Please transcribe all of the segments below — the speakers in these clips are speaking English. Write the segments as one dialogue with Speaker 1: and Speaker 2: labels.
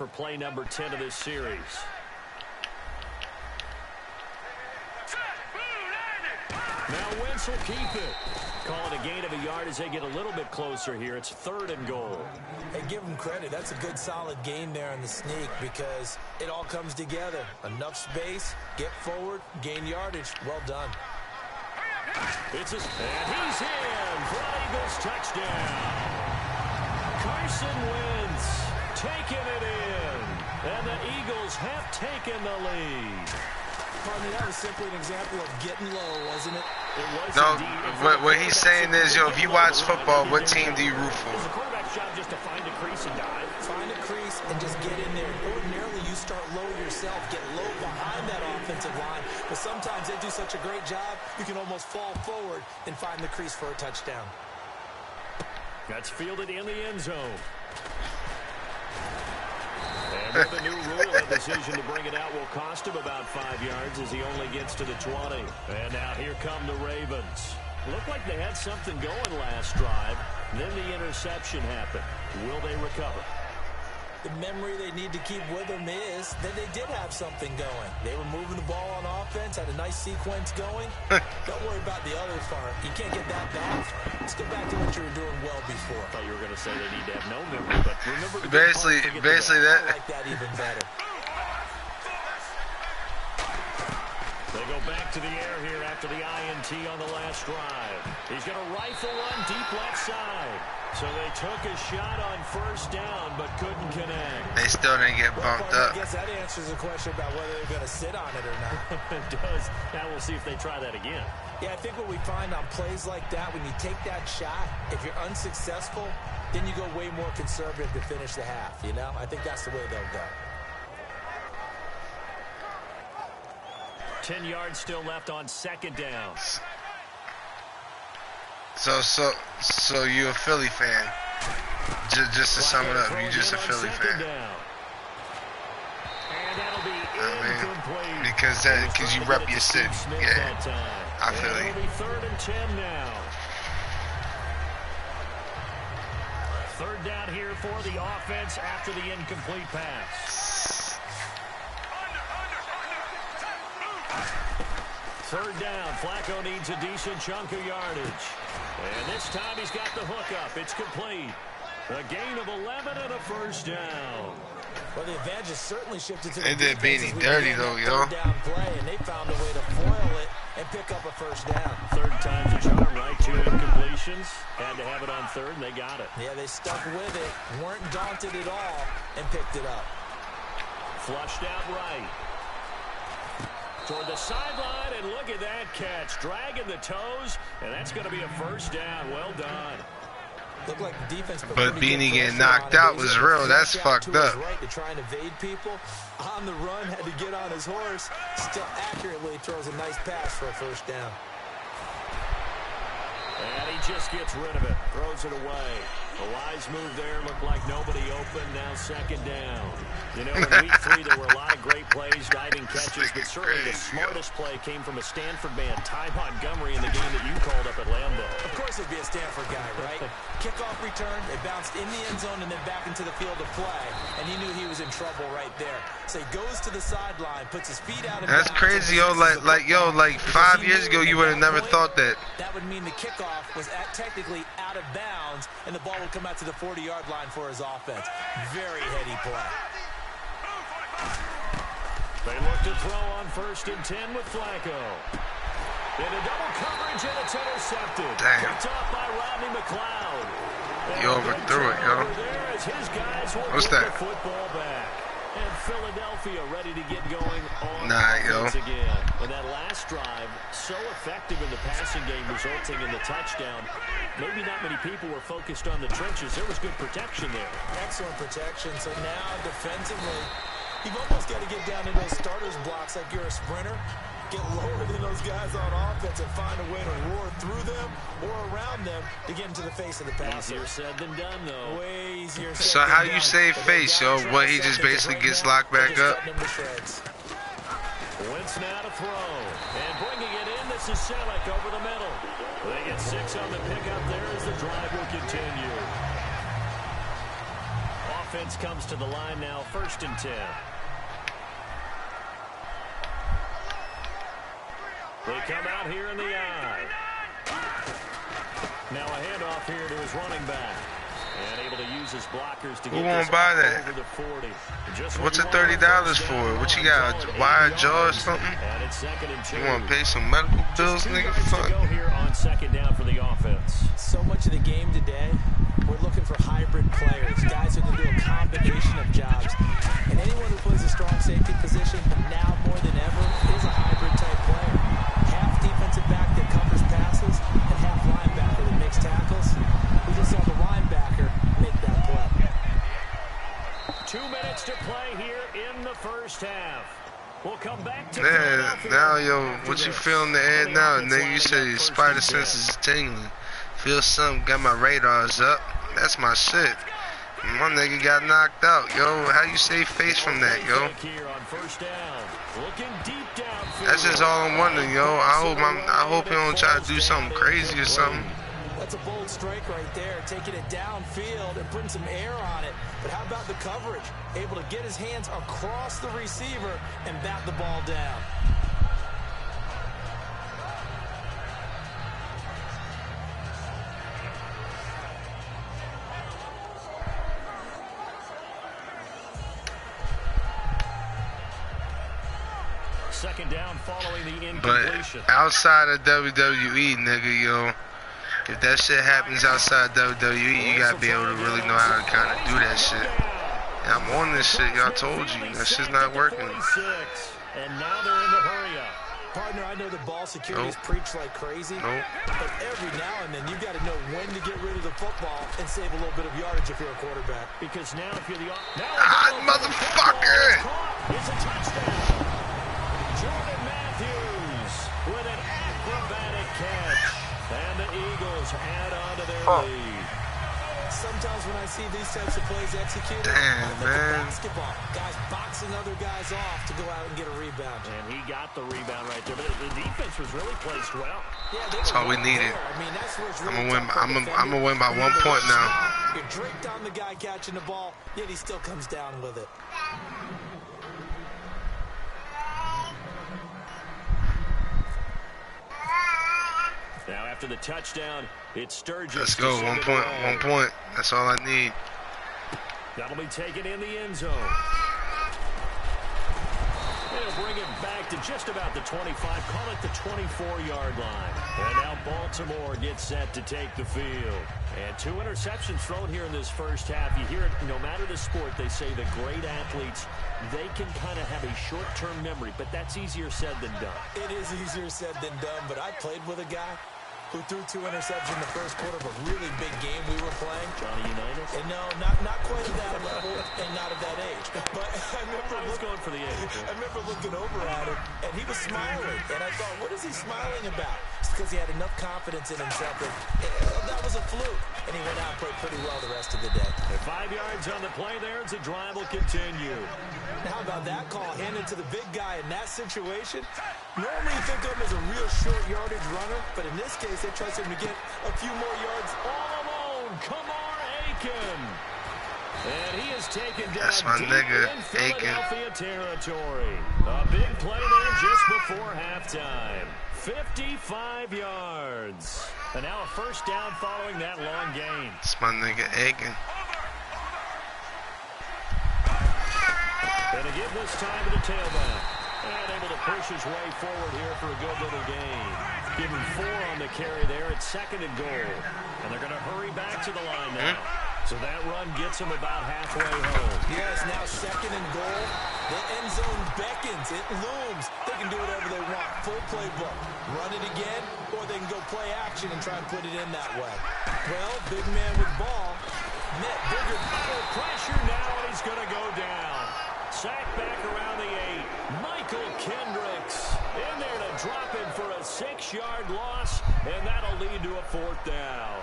Speaker 1: For play number 10 of this series. Now Wentz will keep it. Call it a gain of a yard as they get a little bit closer here. It's 3rd and goal.
Speaker 2: Hey, give them credit. That's a good, solid gain there in the sneak because it all comes together. Enough space, get forward, gain yardage. Well done.
Speaker 1: And he's in for an Eagles touchdown. Carson Wentz taking it in. And the Eagles have taken the lead.
Speaker 2: Pardon me, that was simply an example of getting low, wasn't it?
Speaker 1: It was
Speaker 3: no,
Speaker 1: indeed.
Speaker 3: what he's saying is, yo, if you watch football, what team do you root for?
Speaker 1: It's the quarterback's job just to find a crease and dive.
Speaker 2: Find a crease and just get in there. Ordinarily, you start low yourself, get low behind that offensive line. But sometimes they do such a great job, you can almost fall forward and find the crease for a touchdown.
Speaker 1: That's fielded in the end zone. And with the new rule, the decision to bring it out will cost him about 5 yards as he only gets to the 20. And now here come the Ravens. Looked like they had something going last drive. Then the interception happened. Will they recover?
Speaker 2: The memory they need to keep with them is that they did have something going. They were moving the ball on offense, had a nice sequence going. Don't worry about the other part. You can't get that back. Let's get back to what you were doing well before.
Speaker 1: I thought you were going to say they need to have no memory, but remember the
Speaker 3: basically that.
Speaker 2: I like that even better.
Speaker 1: They go back to the air here after the INT on the last drive. He's going to rifle one deep left side. So they took a shot on 1st down, but couldn't connect.
Speaker 3: They still didn't get bumped up.
Speaker 2: I guess that answers the question about whether they're going to sit on it or not.
Speaker 1: It does. Now we'll see if they try that again.
Speaker 2: Yeah, I think what we find on plays like that, when you take that shot, if you're unsuccessful, then you go way more conservative to finish the half, you know? I think that's the way they'll go.
Speaker 1: 10 yards still left on 2nd down.
Speaker 3: So you a Philly fan? Just to sum it up, you just a Philly fan.
Speaker 1: And that'll be incomplete.
Speaker 3: Because you rep your city. Yeah, I feel it.
Speaker 1: It'll be 3rd and 10 now. 3rd down here for the offense after the incomplete pass. 3rd down. Flacco needs a decent chunk of yardage. And this time he's got the hook up. It's complete. A gain of 11 and a 1st down.
Speaker 2: Well, the advantage has certainly shifted to the
Speaker 3: It didn't beat any dirty though, yo.
Speaker 2: Down play, and they found a way to foil it and pick up a 1st down.
Speaker 1: 3rd time's a charm, right? 2 incompletions. Had to have it on 3rd, and they got it.
Speaker 2: Yeah, they stuck with it, weren't daunted at all, and picked it up.
Speaker 1: Flushed out right. Toward the sideline, and look at that catch. Dragging the toes, and that's going to be a 1st down. Well done.
Speaker 2: Looked like the defense,
Speaker 3: but Beanie getting knocked out was real. That's fucked up.
Speaker 2: Right to try and evade people. On the run, had to get on his horse. Still accurately throws a nice pass for a 1st down.
Speaker 1: And he just gets rid of it. Throws it away. A wise move there. Looked like nobody open. Now 2nd down. You know, in week 3, there were a lot of great plays, diving catches, but certainly the smartest play came from a Stanford man, Ty Montgomery, in the game that you called up at Lambeau.
Speaker 2: Of course it'd be a Stanford guy, right? Kickoff return, it bounced in the end zone and then back into the field of play, and he knew he was in trouble right there. So he goes to the sideline, puts his feet out of bounds.
Speaker 3: That's crazy, yo. Like 5 years ago, you would have never thought that.
Speaker 2: That would mean the kickoff was technically out of bounds, and the ball would come out to the 40-yard line for his offense. Very heady play.
Speaker 1: They look to throw on 1st and 10 with Flacco. Into double coverage, and it's intercepted.
Speaker 3: Damn.
Speaker 1: Picked off by Rodney McLeod.
Speaker 3: You overthrew it, yo. What's that?
Speaker 1: Football back. And Philadelphia ready to get going on
Speaker 3: yo.
Speaker 1: again. And that last drive, so effective in the passing game, resulting in the touchdown. Maybe not many people were focused on the trenches. There was good protection there.
Speaker 2: Excellent protection. So now defensively, you've almost got to get down in those starters blocks like you're a sprinter. Get lower than those guys on offense and find a way to roar through them or around them to get into the face of the passer.
Speaker 1: Easier said than done, though.
Speaker 2: Way easier said
Speaker 3: So
Speaker 2: than
Speaker 3: how
Speaker 2: done.
Speaker 3: you save face, yo? What, he just basically gets locked back up?
Speaker 1: Wentz now to throw. And bringing it in, this is Selleck over the middle. They get 6 on the pickup there as the drive will continue. offense comes to the line now, 1st and 10. They come out here in the I. Now a handoff here to his running back. And able to use his blockers to get
Speaker 3: won't buy that?
Speaker 1: over the 40.
Speaker 3: What's it $30 for? What you got? A wide jaw or something?
Speaker 1: And it's 2nd and 2.
Speaker 3: You want to pay some medical bills, nigga? Fuck.
Speaker 1: Go here on 2nd down for the offense.
Speaker 2: So much of the game today, we're looking for hybrid players, guys who can do a combination of jobs. And anyone who plays a strong safety position now more than ever is a hybrid type player. Half defensive back that covers passes and half linebacker that makes tackles. We just saw the linebacker make that play.
Speaker 1: 2 minutes to play here in the first half. We'll come back to
Speaker 3: now, yo, what you feel in the air now, nigga? You said your spider senses is tingling. Feel something, got my radars up. That's my shit. My nigga got knocked out, yo. How you save face from that, yo? That's just all I'm wondering, yo. I hope he don't try to do something crazy or something.
Speaker 2: That's a bold strike right there, taking it downfield and putting some air on it. But how about the coverage? Able to get his hands across the receiver and bat the ball down.
Speaker 1: Second down following the
Speaker 3: incompletion. But outside of WWE, nigga, yo, if that shit happens outside WWE, you gotta be able to really know how to kind of do that shit. And I'm on this shit, y'all told you. That shit's not working.
Speaker 1: And now they're in the hurry up.
Speaker 2: Partner, I know the ball securities preach like crazy, but every now and then you got to know when to get rid of the football and save a little bit of yardage if you're a quarterback.
Speaker 1: Because now if you're the
Speaker 3: motherfucker!
Speaker 1: It's a touchdown. Jordan Matthews with an acrobatic catch. And the Eagles add on to their lead.
Speaker 2: Sometimes when I see these types of plays executed,
Speaker 3: damn,
Speaker 2: I think
Speaker 3: man.
Speaker 2: of basketball. Guys boxing other guys off to go out and get a rebound.
Speaker 1: And he got the rebound right there. But the defense was really placed well.
Speaker 2: Yeah,
Speaker 3: that's all we needed.
Speaker 2: I mean, that's where it's
Speaker 3: I'm
Speaker 2: really
Speaker 3: gonna win by 1 point now.
Speaker 2: You're draped on the guy catching the ball, yet he still comes down with it.
Speaker 1: Now after the touchdown, it's Sturgis.
Speaker 3: Let's go, 1 point, 1 point. That's all I need.
Speaker 1: That'll be taken in the end zone. They'll bring it back to just about the 25, call it the 24-yard line. And now Baltimore gets set to take the field. And 2 interceptions thrown here in this first half. You hear it, no matter the sport, they say the great athletes, they can kind of have a short-term memory, but that's easier said than done.
Speaker 2: It is easier said than done, but I played with a guy who threw 2 interceptions in the first quarter of a really big game we were playing.
Speaker 1: Johnny Unitas?
Speaker 2: And no, not quite at that level and not at that age. But I remember
Speaker 1: going for the age.
Speaker 2: I remember looking over at him, and he was smiling. And I thought, what is he smiling about? It's because he had enough confidence in himself that was a fluke. And he went out and played pretty well the rest of the day.
Speaker 1: And 5 yards on the play there as the drive will continue.
Speaker 2: Now, how about that call handed to the big guy in that situation? Normally you think of him as a real short yardage runner, but in this case, they trust him to get a few more yards all alone. Kamar Aiken. And he is taken down.
Speaker 3: That's my nigga,
Speaker 1: in Philadelphia territory. A big play there just before halftime. 55 yards. And now a first down following that long gain.
Speaker 3: It's my nigga Aiken.
Speaker 1: And to give this time to the tailback. And able to push his way forward here for a good little gain. Give him 4 on the carry there at 2nd and goal. And they're going to hurry back to the line now. So that run gets him about halfway home.
Speaker 2: Yes, now 2nd and goal. The end zone beckons. It looms. They can do whatever they want. Full playbook. Run it again, or they can go play action and try and put it in that way. Well, big man with ball. Met bigger
Speaker 1: pressure now, and he's going to go down. Sacked back around the 8. Michael Kendricks in there to drop him for a 6-yard loss, and that'll lead to a 4th down.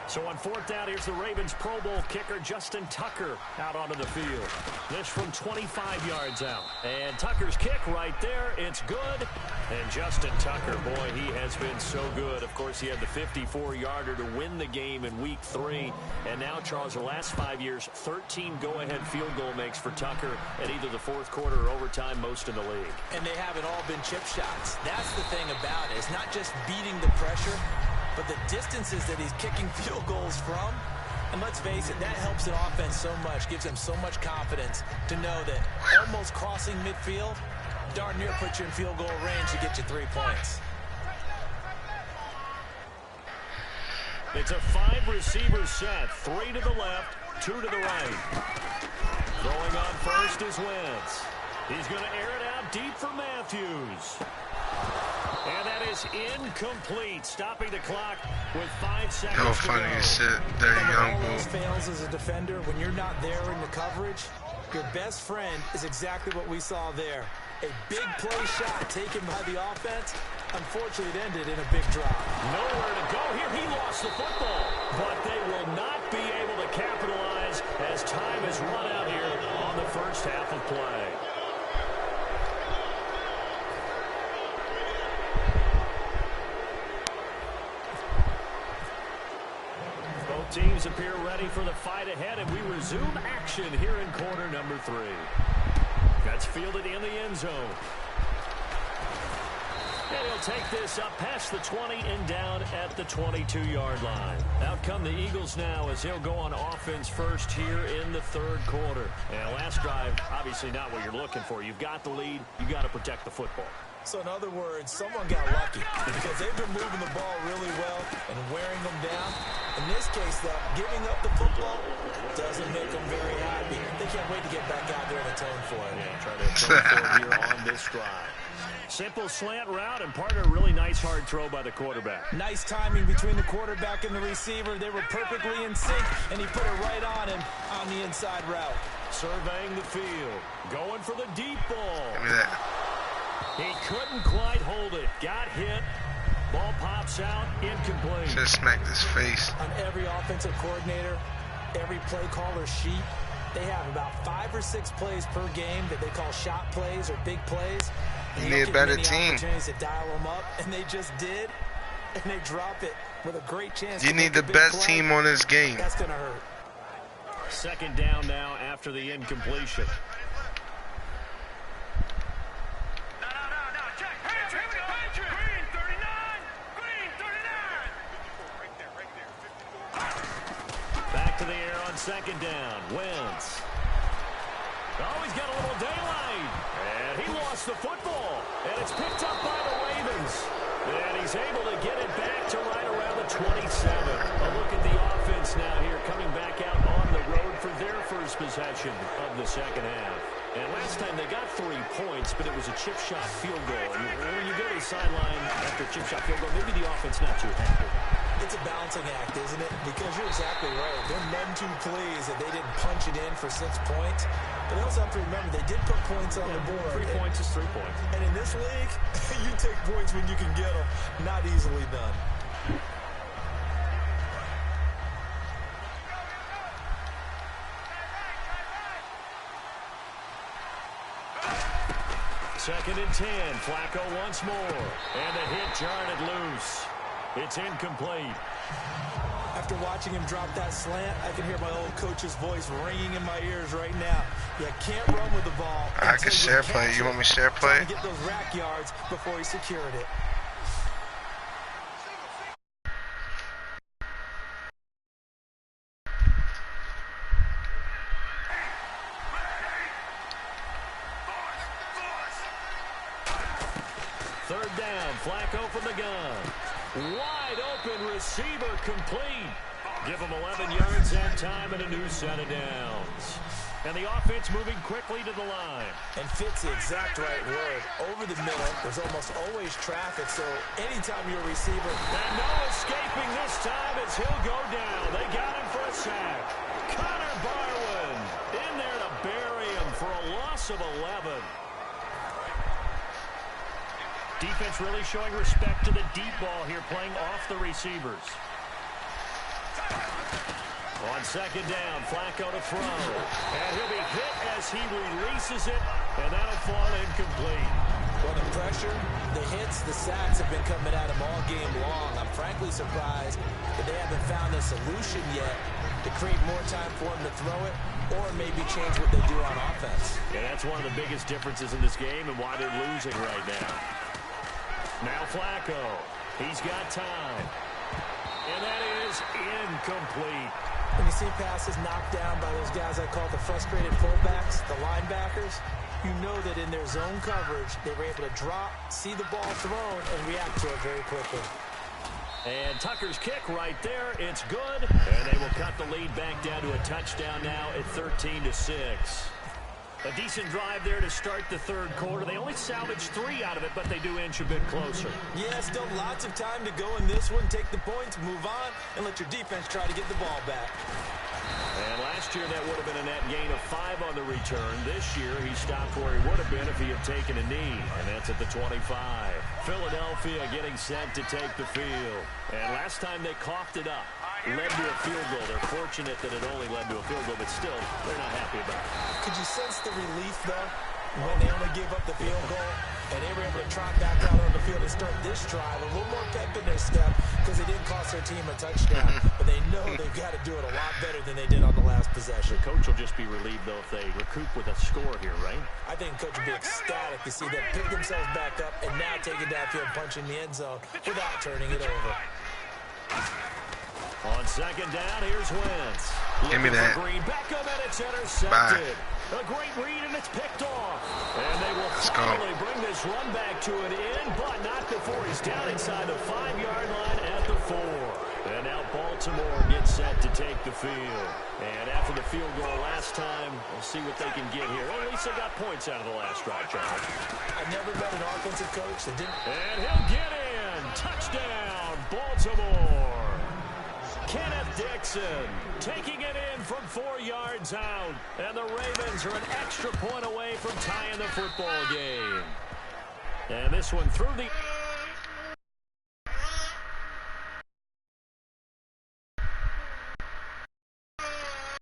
Speaker 1: So on 4th down, here's the Ravens Pro Bowl kicker Justin Tucker out onto the field. This from 25 yards out. And Tucker's kick right there. It's good. And Justin Tucker, boy, he has been so good. Of course, he had the 54-yarder to win the game in Week 3. And now, Charles, the last 5 years, 13 go-ahead field goal makes for Tucker at either the 4th quarter or overtime, most in the league.
Speaker 2: And they haven't all been chip shots. That's the thing about it. It's not just beating the pressure, but the distances that he's kicking field goals from. And let's face it, that helps an offense so much, gives them so much confidence to know that almost crossing midfield darn near puts you in field goal range to get you 3 points.
Speaker 1: It's a 5-receiver set. 3 to the left, 2 to the right. Throwing on first is Wentz. He's going to air it out deep for Matthews. And that is incomplete, stopping the clock with 5 seconds
Speaker 3: How
Speaker 1: to
Speaker 3: funny
Speaker 1: go.
Speaker 3: is shit, dirty young
Speaker 2: All
Speaker 3: bull.
Speaker 2: else fails as a defender, when you're not there in the coverage, your best friend is exactly what we saw there. A big play shot taken by the offense. Unfortunately, it ended in a big drop.
Speaker 1: Nowhere to go here. He lost the football. But they will not be able to capitalize as time has run out here on the first half of play. Both teams appear ready for the fight ahead, and we resume action here in quarter number 3. That's fielded in the end zone. And he'll take this up past the 20 and down at the 22-yard line. Out come the Eagles now as he'll go on offense first here in the 3rd quarter. And last drive, obviously not what you're looking for. You've got the lead. You've got to protect the football.
Speaker 2: So in other words, someone got lucky because they've been moving the ball really well and wearing them down. In this case, though, giving up the football doesn't make them very happy. They can't wait to get back out there and atone for it.
Speaker 1: Yeah, try to atone for it here on this drive. Simple slant route, and part of a really nice hard throw by the quarterback.
Speaker 2: Nice timing between the quarterback and the receiver. They were perfectly in sync, and he put it right on him on the inside route.
Speaker 1: Surveying the field. Going for the deep ball.
Speaker 3: Give me that.
Speaker 1: He couldn't quite hold it. Got hit. Ball pops out. Incomplete.
Speaker 3: Should have smacked his face.
Speaker 2: On every offensive coordinator, every play caller sheet, they have about 5 or 6 plays per game that they call shot plays or big plays. And
Speaker 3: You
Speaker 2: they
Speaker 3: need
Speaker 2: don't
Speaker 3: a
Speaker 2: get
Speaker 3: better
Speaker 2: many
Speaker 3: team.
Speaker 2: opportunities to dial them up, and they just did, and they drop it with a great chance.
Speaker 3: You
Speaker 2: to
Speaker 3: need
Speaker 2: make
Speaker 3: the
Speaker 2: a big
Speaker 3: best
Speaker 2: play.
Speaker 3: team on this game.
Speaker 2: That's going to hurt.
Speaker 1: 2nd down now after the incompletion. Back to the air on 2nd down. Wentz. Oh, he's got a little daylight. And he lost the football. And it's picked up by the Ravens. And he's able to get it back to right around the 27. A look at the offense now here, coming back out on the road for their first possession of the 2nd half. And last time they got 3 points, but it was a chip shot field goal. And when you go to the sideline after a chip shot field goal, maybe the offense not too happy.
Speaker 2: It's a balancing act, isn't it? Because you're exactly right. They're none too pleased that they didn't punch it in for 6 points. But they also have to remember they did put points on the board.
Speaker 1: 3 points is 3 points.
Speaker 2: And in this league, you take points when you can get them. Not easily done.
Speaker 1: Second and 10. Flacco once more. And the hit jarred it loose. It's incomplete.
Speaker 2: After watching him drop that slant, I can hear my old coach's voice ringing in my ears right now. You can't run with the ball.
Speaker 3: I can share play. You want me to share play?
Speaker 2: Trying to get those rack yards before he secured it.
Speaker 1: Third down, Flacco from the gun. Wide open receiver complete. Give him 11 yards that time and a new set of downs. And the offense moving quickly to the line.
Speaker 2: And fits the exact right word. Over the middle, there's almost always traffic, so anytime you're a receiver.
Speaker 1: And no escaping this time as he'll go down. They got him for a sack. Connor Barwin in there to bury him for a loss of 11. Defense really showing respect to the deep ball here, playing off the receivers. On second down, Flacco to throw. And he'll be hit as he releases it, and that'll fall incomplete.
Speaker 2: Well, the pressure, the hits, the sacks have been coming at him all game long. I'm frankly surprised that they haven't found a solution yet to create more time for him to throw it or maybe change what they do on offense.
Speaker 1: Yeah, that's one of the biggest differences in this game and why they're losing right now. Now Flacco. He's got time. And that is incomplete.
Speaker 2: When you see passes knocked down by those guys I call the frustrated fullbacks, the linebackers, you know that in their zone coverage, they were able to drop, see the ball thrown, and react to it very quickly.
Speaker 1: And Tucker's kick right there. It's good. And they will cut the lead back down to a touchdown now at 13-6. A decent drive there to start the third quarter. They only salvaged 3 out of it, but they do inch a bit closer.
Speaker 2: Yeah, still lots of time to go in this one. Take the points, move on, and let your defense try to get the ball back.
Speaker 1: And last year, that would have been a net gain of 5 on the return. This year, he stopped where he would have been if he had taken a knee, and that's at the 25. Philadelphia getting set to take the field. And last time they coughed it up, led to a field goal. They're fortunate that it only led to a field goal, but still, they're not happy about it.
Speaker 2: Could you sense the relief, though, when they only gave up the field goal, and they were able to trot back out on the field and start this drive? A little more pep in their step because they didn't cost their team a touchdown, but they know they've got to do it a lot better than they did on the last possession.
Speaker 1: The coach will just be relieved, though, if they recoup with a score here, right?
Speaker 2: I think coach will be ecstatic to see them pick themselves back up and now take it downfield, punching the end zone without turning it over.
Speaker 1: On second down, here's Wentz.
Speaker 3: Give me that.
Speaker 1: Green back up, and it's intercepted.
Speaker 3: Bye.
Speaker 1: A great read, and it's picked off. And they will finally bring this run back to an end, but not before he's down inside the 5-yard line at the 4. And now Baltimore gets set to take the field. And after the field goal last time, we'll see what they can get here. Well, at least they got points out of the last drive, Charles.
Speaker 2: I've never met an offensive coach that didn't.
Speaker 1: And he'll get in. Touchdown, Baltimore. Kenneth Dixon taking it in from 4 yards out. And the Ravens are an extra point away from tying the football game. And this one through the...